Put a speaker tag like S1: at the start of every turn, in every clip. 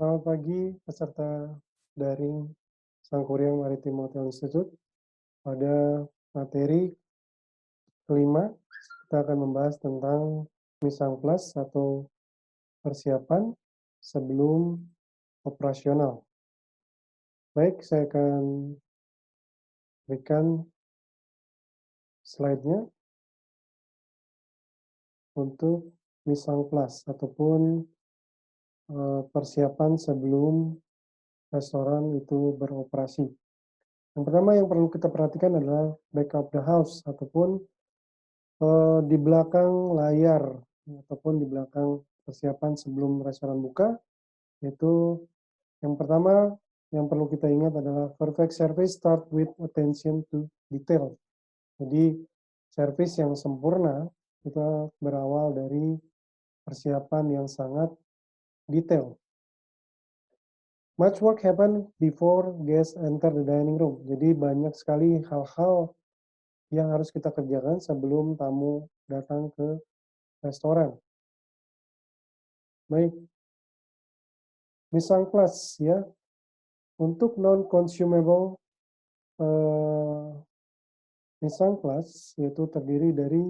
S1: Selamat pagi peserta daring Sangkuriang Maritim Hotel Institute. Pada materi kelima, kita akan membahas tentang mise en place atau persiapan sebelum operasional. Baik, saya akan berikan slide-nya untuk mise en place ataupun persiapan sebelum restoran itu beroperasi. Yang pertama yang perlu kita perhatikan adalah back of the house ataupun di belakang layar ataupun di belakang persiapan sebelum restoran buka, itu yang pertama yang perlu kita ingat adalah perfect service start with attention to detail. Jadi service yang sempurna itu berawal dari persiapan yang sangat detail. Much work happen before guests enter the dining room. Jadi banyak sekali hal-hal yang harus kita kerjakan sebelum tamu datang ke restoran. Baik, mise en place ya. Untuk non-consumable mise en place yaitu terdiri dari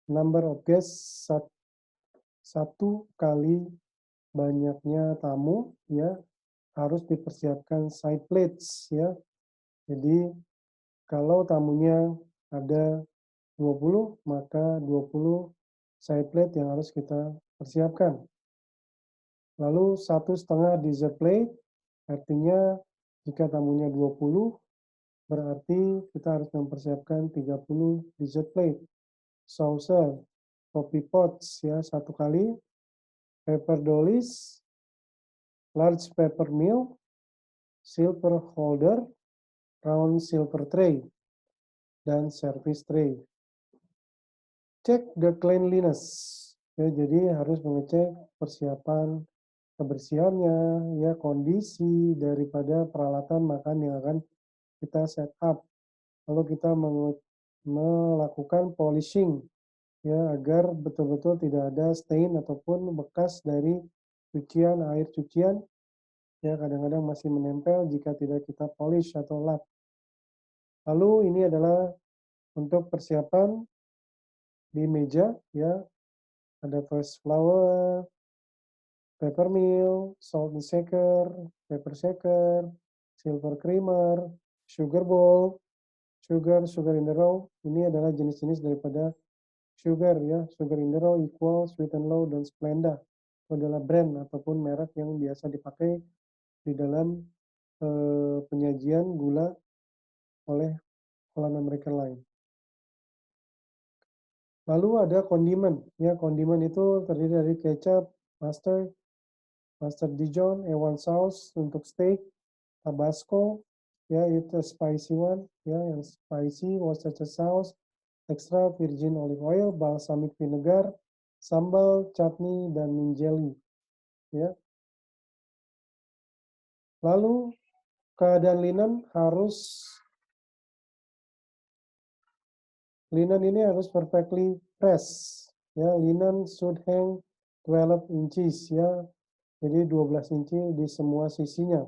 S1: number of guests satu kali banyaknya tamu ya, harus dipersiapkan side plates ya. Jadi kalau tamunya ada 20, maka 20 side plate yang harus kita persiapkan. Lalu 1,5 dessert plate, artinya jika tamunya 20, berarti kita harus mempersiapkan 30 dessert plate. Saucer, coffee pots ya, satu kali. Paper dollies, large paper mill, silver holder, round silver tray, dan service tray. Cek the cleanliness. Ya, jadi harus mengecek persiapan kebersihannya, ya kondisi daripada peralatan makan yang akan kita set up. Lalu kita melakukan polishing ya agar betul-betul tidak ada stain ataupun bekas dari cucian, air cucian ya kadang-kadang masih menempel jika tidak kita polish atau lap. Lalu ini adalah untuk persiapan di meja ya, ada first flower, paper mill, salt and shaker, paper shaker, silver creamer, sugar bowl, sugar in the row. Ini adalah jenis-jenis daripada sugar ya, sugar in the row, equal, sweet and low, dan Splenda. Itu adalah brand ataupun merek yang biasa dipakai di dalam penyajian gula oleh Holland American Line. Lalu ada kondimen, ya kondimen itu terdiri dari kecap, mustard Dijon, A1 sauce untuk steak, Tabasco, ya itu spicy one, ya yang spicy, Worcestershire sauce, extra virgin olive oil, balsamic vinegar, sambal, chutney, dan mint jelly. Ya. Lalu keadaan linen ini harus perfectly pressed. Ya, linen should hang 12 inches ya. Jadi 12 inci di semua sisinya.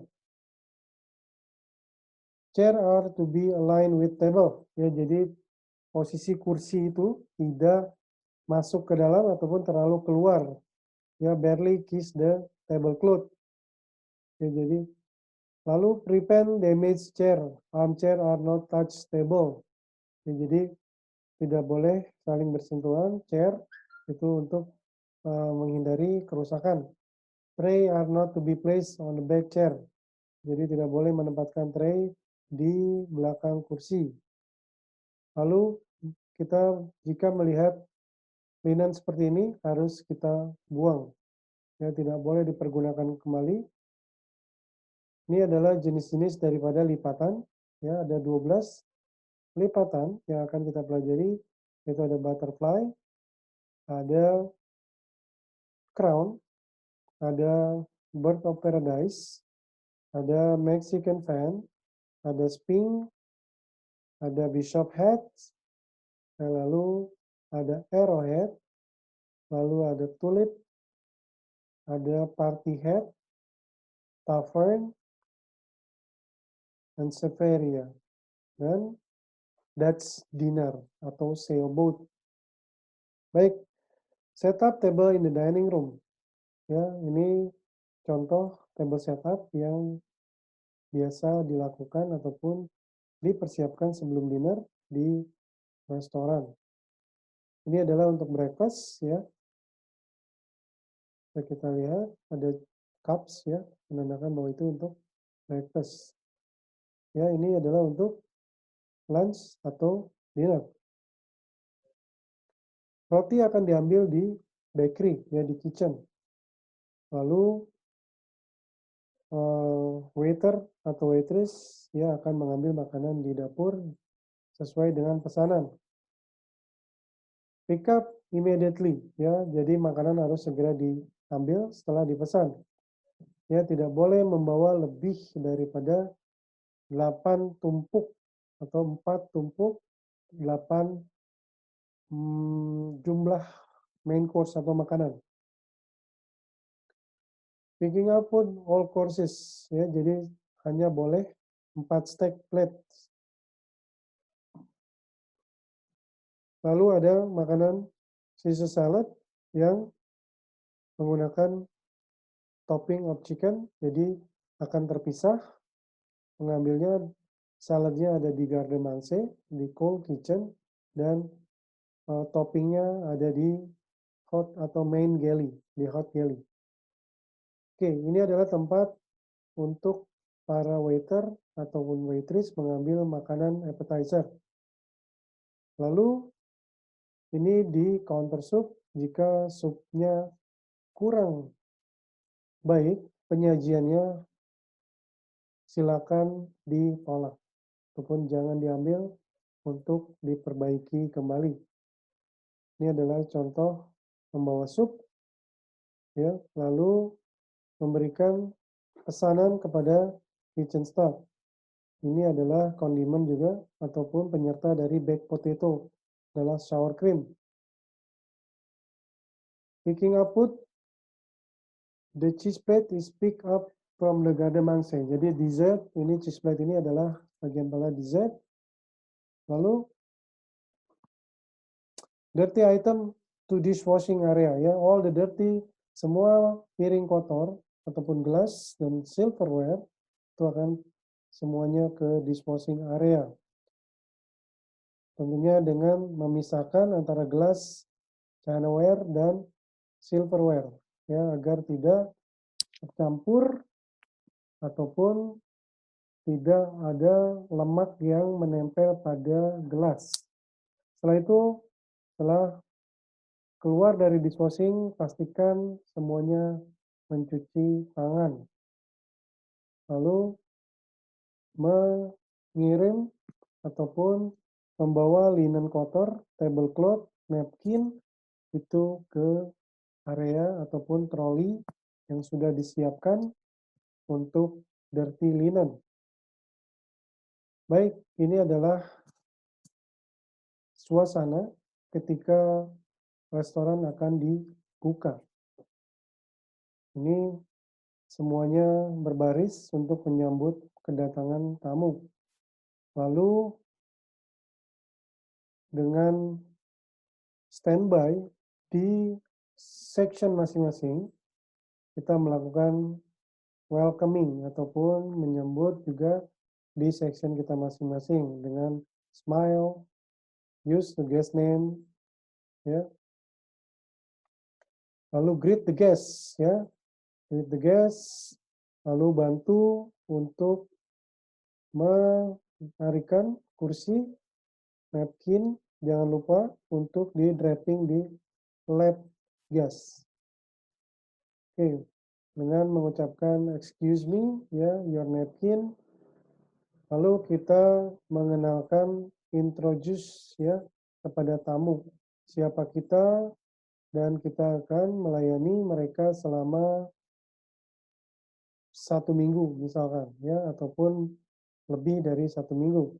S1: Chair are to be aligned with table. Ya, jadi posisi kursi itu tidak masuk ke dalam ataupun terlalu keluar. Ya, barely kiss the tablecloth. Ya, jadi lalu prevent damage chair. Armchair are not touch table. Ya, jadi tidak boleh saling bersentuhan chair itu untuk menghindari kerusakan. Tray are not to be placed on the back chair. Jadi tidak boleh menempatkan tray di belakang kursi. Lalu kita jika melihat linen seperti ini harus kita buang. Ya, tidak boleh dipergunakan kembali. Ini adalah jenis-jenis daripada lipatan. Ya, ada 12 lipatan yang akan kita pelajari. Yaitu ada butterfly, ada crown, ada bird of paradise, ada Mexican fan, ada sphinx, ada bishop hat, lalu ada arrowhead, lalu ada tulip, ada party hat, tavern, and Severia. Dan that's dinner atau sailboat. Baik, setup table in the dining room. Ya, ini contoh table setup yang biasa dilakukan ataupun dipersiapkan sebelum dinner di restoran. Ini adalah untuk breakfast ya. Kita lihat ada cups ya, menandakan bahwa itu untuk breakfast. Ya, ini adalah untuk lunch atau dinner. Roti akan diambil di bakery, ya di kitchen. Lalu waiter atau waitress ya akan mengambil makanan di dapur sesuai dengan pesanan. Pick up immediately, ya. Jadi makanan harus segera diambil setelah dipesan. Ya, tidak boleh membawa lebih daripada 8 tumpuk atau 4 tumpuk 8 jumlah main course atau makanan. Picking up food all courses ya, jadi hanya boleh 4 steak plate. Lalu ada makanan Caesar salad yang menggunakan topping of chicken, jadi akan terpisah. Mengambilnya saladnya ada di garde manger, di cold kitchen, dan toppingnya ada di hot atau main galley, di hot galley. Oke, ini adalah tempat untuk para waiter ataupun waitress mengambil makanan appetizer. Lalu ini di counter soup, jika supnya kurang baik penyajiannya, silakan ditolak ataupun jangan diambil untuk diperbaiki kembali. Ini adalah contoh membawa sup, ya, lalu memberikan pesanan kepada kitchen staff. Ini adalah kondimen juga ataupun penyerta dari baked potato adalah sour cream. Picking up food, the cheese plate is picked up from the garde manger. Jadi dessert, ini cheese plate ini adalah bagian pada dessert. Lalu dirty item to dishwashing area, ya, all the dirty, semua piring kotor ataupun gelas dan silverware itu akan semuanya ke dishwashing area. Tentunya dengan memisahkan antara gelas, chinaware, dan silverware, ya, agar tidak tercampur ataupun tidak ada lemak yang menempel pada gelas. Setelah itu, setelah keluar dari dishwashing, pastikan semuanya mencuci tangan. Lalu mengirim ataupun membawa linen kotor, tablecloth, napkin itu ke area ataupun troli yang sudah disiapkan untuk dirty linen. Baik, ini adalah suasana ketika restoran akan dibuka. Ini semuanya berbaris untuk menyambut kedatangan tamu. Lalu dengan standby di section masing-masing, kita melakukan welcoming ataupun menyambut juga di section kita masing-masing dengan smile, use the guest name, ya. Lalu greet the guests, ya. Greet the guests, lalu bantu untuk menarikan kursi, napkin, jangan lupa untuk di draping di lap guest. Oke, dengan mengucapkan excuse me, ya, your napkin. Lalu kita mengenalkan introduce, ya, kepada tamu siapa kita, dan kita akan melayani mereka selama 1 minggu misalkan, ya, ataupun lebih dari 1 minggu.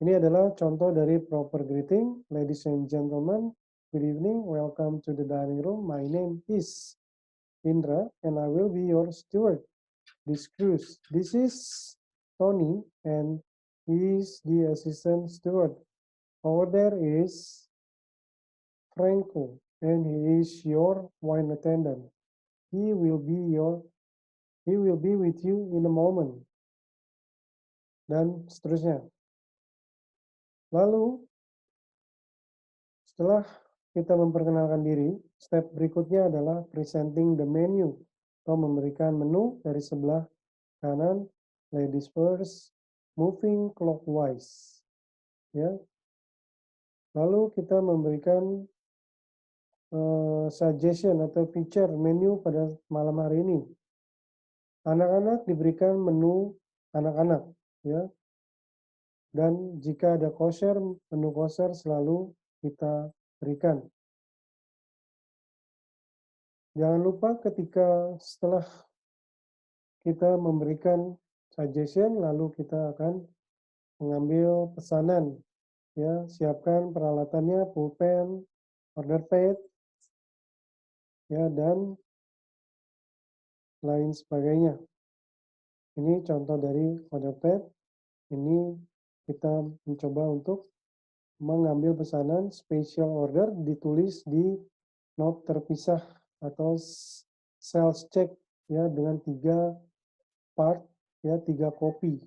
S1: Ini adalah contoh dari proper greeting. Ladies and gentlemen, good evening, welcome to the dining room. My name is Indra and I will be your steward. these crews. This is Tony, and he is the assistant steward. Over there is Franco, and he is your wine attendant. He will be with you in a moment. Dan seterusnya. Lalu setelah kita memperkenalkan diri, step berikutnya adalah presenting the menu atau memberikan menu dari sebelah kanan, ladies first, moving clockwise. Ya. Lalu kita memberikan suggestion atau feature menu pada malam hari ini. Anak-anak diberikan menu anak-anak, ya. Dan jika ada kosher, menu kosher selalu kita berikan. Jangan lupa ketika setelah kita memberikan suggestion, lalu kita akan mengambil pesanan. Ya, siapkan peralatannya, pulpen, order pad, ya, dan lain sebagainya. Ini contoh dari order pad. Ini kita mencoba untuk mengambil pesanan special order, ditulis di note terpisah atau sales check, ya, dengan 3 part, ya, 3 kopi.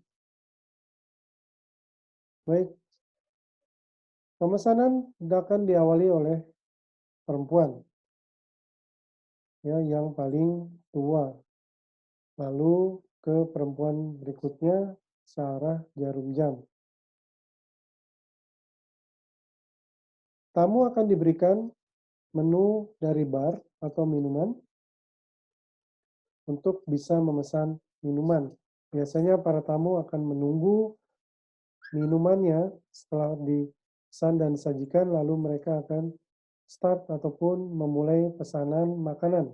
S1: Baik, pemesanan akan diawali oleh perempuan, ya, yang paling tua. Lalu ke perempuan berikutnya searah jarum jam. Tamu akan diberikan menu dari bar atau minuman untuk bisa memesan minuman. Biasanya para tamu akan menunggu minumannya setelah dipesan dan disajikan, lalu mereka akan start ataupun memulai pesanan makanan.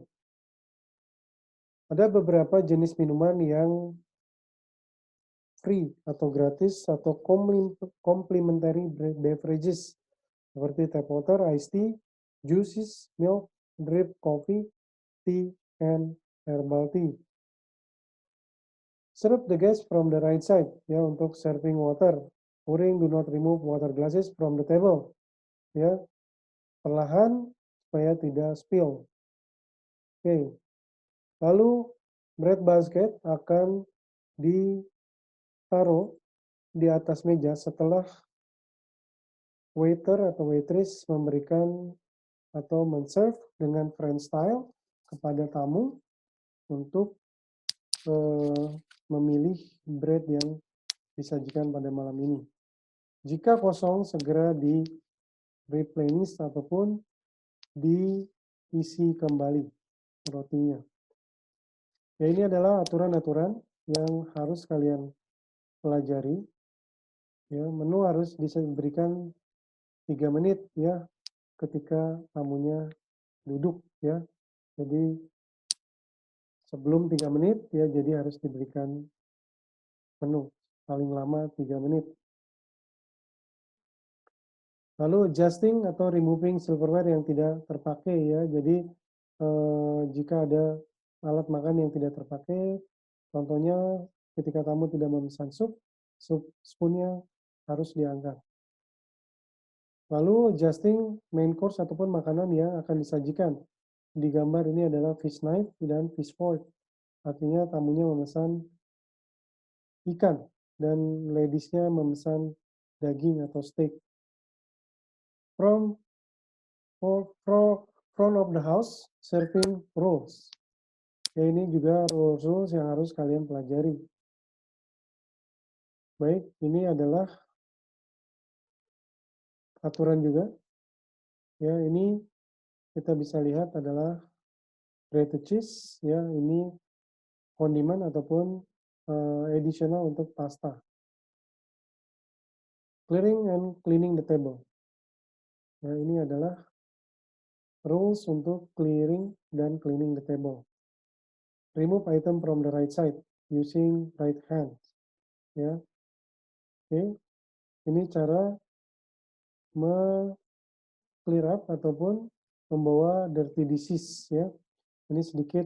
S1: Ada beberapa jenis minuman yang free atau gratis atau complimentary beverages seperti tap water, iced tea, juices, milk, drip coffee, tea, and herbal tea. Serve the guest from the right side, ya, untuk serving water. Pouring, do not remove water glasses from the table. Ya, perlahan supaya tidak spill. Oke. Lalu bread basket akan ditaruh di atas meja setelah waiter atau waitress memberikan atau men-serve dengan French style kepada tamu untuk memilih bread yang disajikan pada malam ini. Jika kosong, segera di replenish ataupun diisi kembali rotinya. Ya, ini adalah aturan-aturan yang harus kalian pelajari. Ya, menu harus diberikan 3 menit, ya, ketika tamunya duduk, ya. Jadi sebelum 3 menit, ya, jadi harus diberikan menu paling lama 3 menit. Lalu adjusting atau removing silverware yang tidak terpakai, ya. Jadi jika ada alat makan yang tidak terpakai, contohnya ketika tamu tidak memesan sup spoonnya harus diangkat. Lalu adjusting main course ataupun makanan yang akan disajikan. Di gambar ini adalah fish knife dan fish fork. Artinya tamunya memesan ikan dan ladiesnya memesan daging atau steak. From front of the house, serving rules. Ya, ini juga rules yang harus kalian pelajari. Baik, ini adalah aturan juga. Ya, ini kita bisa lihat adalah grated cheese. Ya, ini kondimen ataupun additional untuk pasta. Clearing and cleaning the table. Ya, ini adalah rules untuk clearing dan cleaning the table. Remove item from the right side using right hand. Ya, oke. Ini cara clear up ataupun membawa dirty dishes, ya. Ini sedikit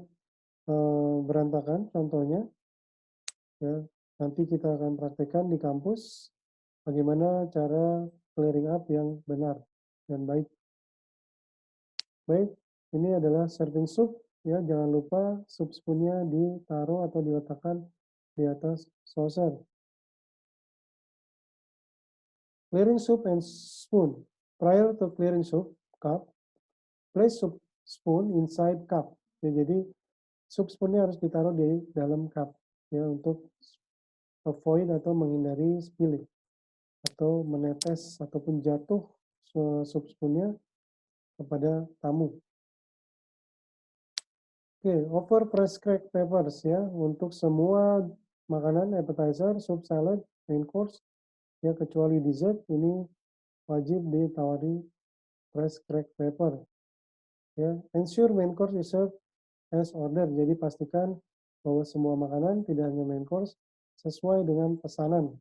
S1: berantakan contohnya. ya. Nanti kita akan praktekkan di kampus bagaimana cara clearing up yang benar dan baik. Baik, ini adalah serving soup, ya. Jangan lupa soup spoonnya ditaruh atau diletakkan di atas saucer. Clearing soup and spoon. Prior to clearing soup cup, place soup spoon inside cup. Ya, jadi soup spoonnya harus ditaruh di dalam cup, ya, untuk avoid atau menghindari spilling atau menetes ataupun jatuh soup spoonnya kepada tamu. Oke, over fresh cracked peppers, ya, untuk semua makanan appetizer, soup, salad, main course, ya, kecuali dessert ini wajib ditawari fresh cracked pepper, ya. Ensure main course is served as order. Jadi pastikan bahwa semua makanan, tidak hanya main course, sesuai dengan pesanan.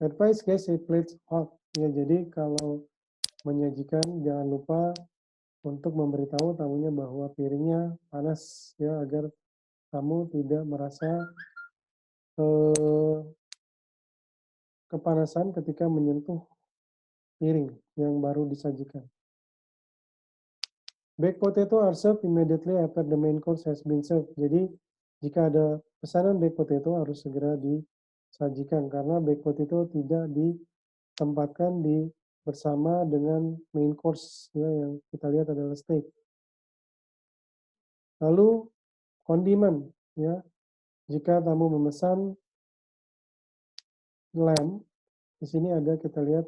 S1: Advise guys eat plates hot, ya. Jadi kalau menyajikan jangan lupa untuk memberitahu tamunya bahwa piringnya panas, ya, agar tamu tidak merasa kepanasan ketika menyentuh piring yang baru disajikan. Baked potato are served immediately after the main course has been served. Jadi jika ada pesanan baked potato harus segera disajikan karena baked potato tidak ditempatkan bersama dengan main course, ya, yang kita lihat adalah steak. Lalu kondimen, ya. Jika tamu memesan lamb, di sini ada kita lihat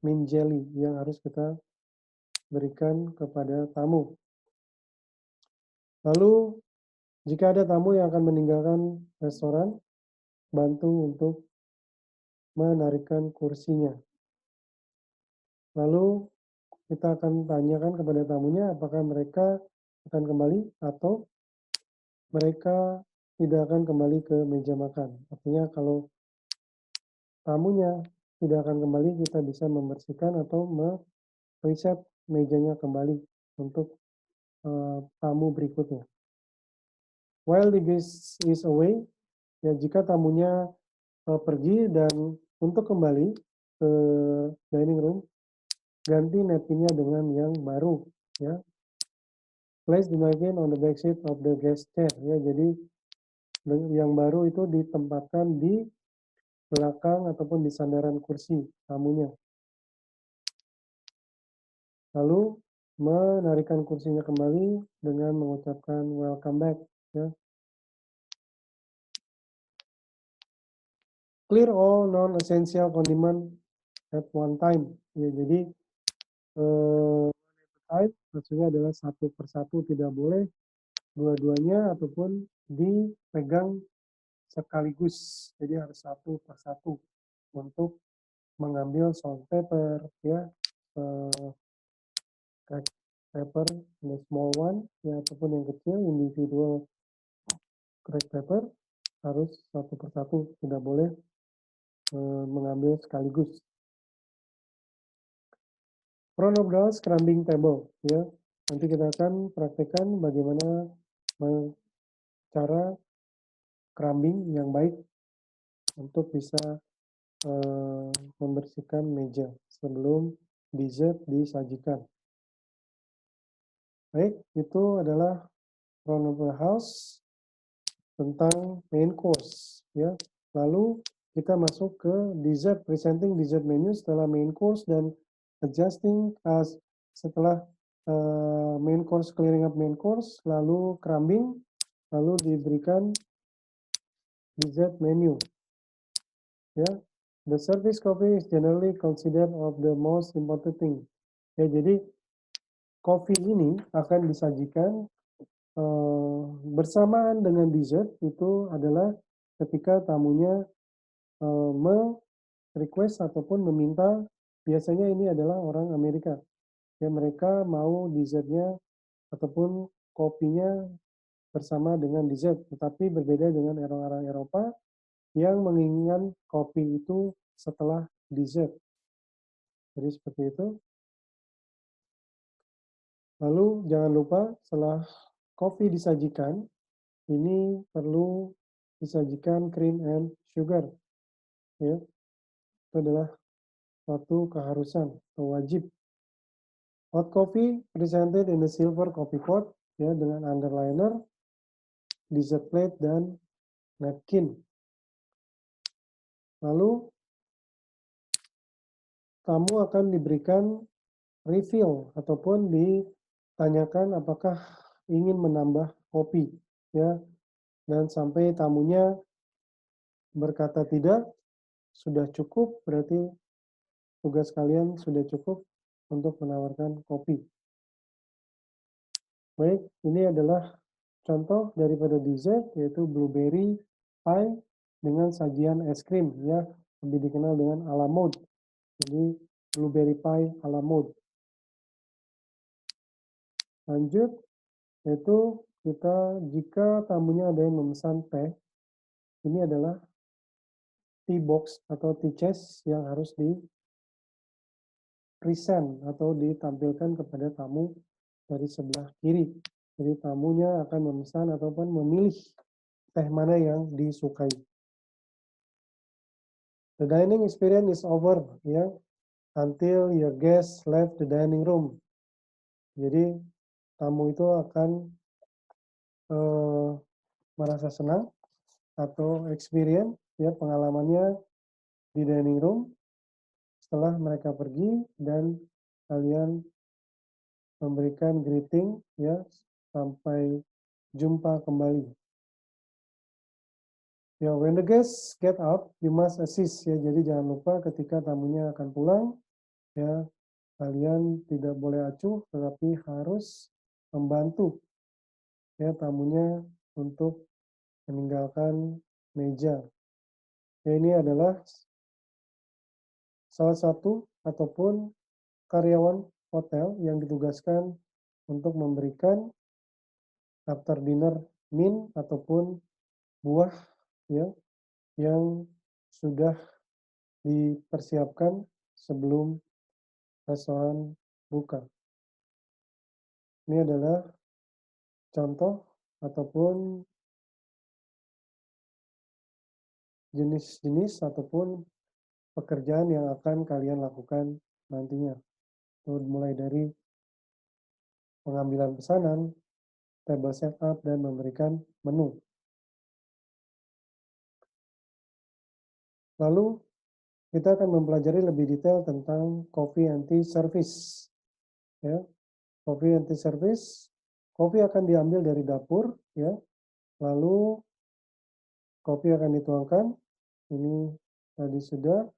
S1: mint jelly yang harus kita berikan kepada tamu. Lalu jika ada tamu yang akan meninggalkan restoran, bantu untuk menarikkan kursinya. Lalu kita akan tanyakan kepada tamunya apakah mereka akan kembali atau mereka tidak akan kembali ke meja makan. Artinya kalau tamunya tidak akan kembali, kita bisa membersihkan atau reset mejanya kembali untuk tamu berikutnya. While the guest is away, ya, jika tamunya pergi dan untuk kembali ke dining room, ganti napkinnya dengan yang baru, ya. Place the napkin on the back seat of the guest chair, ya. Jadi yang baru itu ditempatkan di belakang ataupun di sandaran kursi tamunya. Lalu menarikkan kursinya kembali dengan mengucapkan welcome back, ya. Clear all non-essential condiment at one time, ya. Jadi maksudnya adalah satu persatu, tidak boleh dua-duanya ataupun dipegang sekaligus. Jadi harus satu persatu untuk mengambil salt pepper, ya, cracked pepper, the small one, ya, ataupun yang kecil, individual cracked pepper harus satu persatu, tidak boleh mengambil sekaligus. Front of the scrubbing table, ya. Nanti kita akan praktekkan bagaimana cara scrubbing yang baik untuk bisa membersihkan meja sebelum dessert disajikan. Baik, itu adalah front of the house tentang main course, ya. Lalu kita masuk ke dessert, presenting dessert menu setelah main course dan adjusting setelah main course, clearing up main course, lalu crumbing, lalu diberikan dessert menu, ya. The service coffee is generally considered of the most important thing. Ya, jadi kopi ini akan disajikan bersamaan dengan dessert. Itu adalah ketika tamunya request ataupun meminta, biasanya ini adalah orang Amerika. Ya, mereka mau dessertnya ataupun kopinya bersama dengan dessert, tetapi berbeda dengan orang-orang Eropa yang menginginkan kopi itu setelah dessert. Jadi seperti itu. Lalu jangan lupa setelah kopi disajikan, ini perlu disajikan cream and sugar. Ya, itu adalah suatu keharusan atau wajib. Hot coffee presented in a silver coffee pot, ya, dengan underliner, dessert plate, dan napkin. Lalu tamu akan diberikan refill ataupun ditanyakan apakah ingin menambah kopi, ya, dan sampai tamunya berkata tidak, sudah cukup, berarti tugas kalian sudah cukup untuk menawarkan kopi. Baik, ini adalah contoh daripada dessert, yaitu blueberry pie dengan sajian es krim, ya, lebih dikenal dengan a la mode. Jadi blueberry pie a la mode. Lanjut, yaitu jika tamunya ada yang memesan teh, ini adalah tea box atau tea chest yang harus present atau ditampilkan kepada tamu dari sebelah kiri. Jadi tamunya akan memesan ataupun memilih teh mana yang disukai. The dining experience is over, ya, until your guests left the dining room. Jadi tamu itu akan merasa senang atau experience, ya, pengalamannya di dining room setelah mereka pergi dan kalian memberikan greeting, ya, sampai jumpa kembali. Ya, when the guests get up, you must assist, ya. Jadi jangan lupa ketika tamunya akan pulang, ya, kalian tidak boleh acuh, tetapi harus membantu, ya, tamunya untuk meninggalkan meja. Ya, ini adalah salah satu ataupun karyawan hotel yang ditugaskan untuk memberikan after dinner meal ataupun buah, ya, yang sudah dipersiapkan sebelum restoran buka. Ini adalah contoh ataupun jenis-jenis ataupun pekerjaan yang akan kalian lakukan nantinya. Mulai dari pengambilan pesanan, table setup, dan memberikan menu. Lalu kita akan mempelajari lebih detail tentang coffee anti service. Ya, coffee anti service, kopi akan diambil dari dapur, ya. Lalu kopi akan dituangkan. Ini tadi sudah.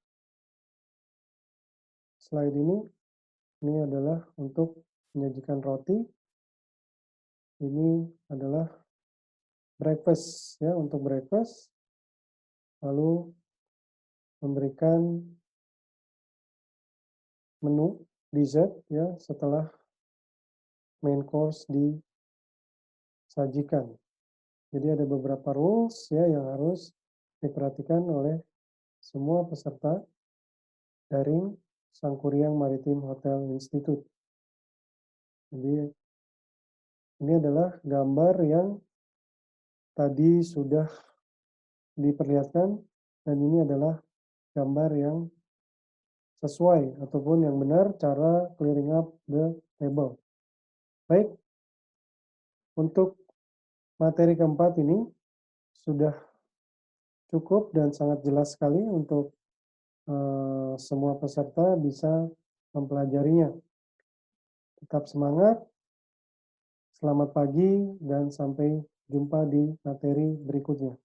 S1: Slide ini adalah untuk menyajikan roti. Ini adalah breakfast, ya, untuk breakfast. Lalu memberikan menu dessert, ya, setelah main course disajikan. Jadi ada beberapa rules, ya, yang harus diperhatikan oleh semua peserta dari Sangkuriang Maritim Hotel Institute. Jadi ini adalah gambar yang tadi sudah diperlihatkan, dan ini adalah gambar yang sesuai ataupun yang benar cara clearing up the table. Baik, untuk materi keempat ini sudah cukup dan sangat jelas sekali untuk semua peserta bisa mempelajarinya. Tetap semangat, selamat pagi, dan sampai jumpa di materi berikutnya.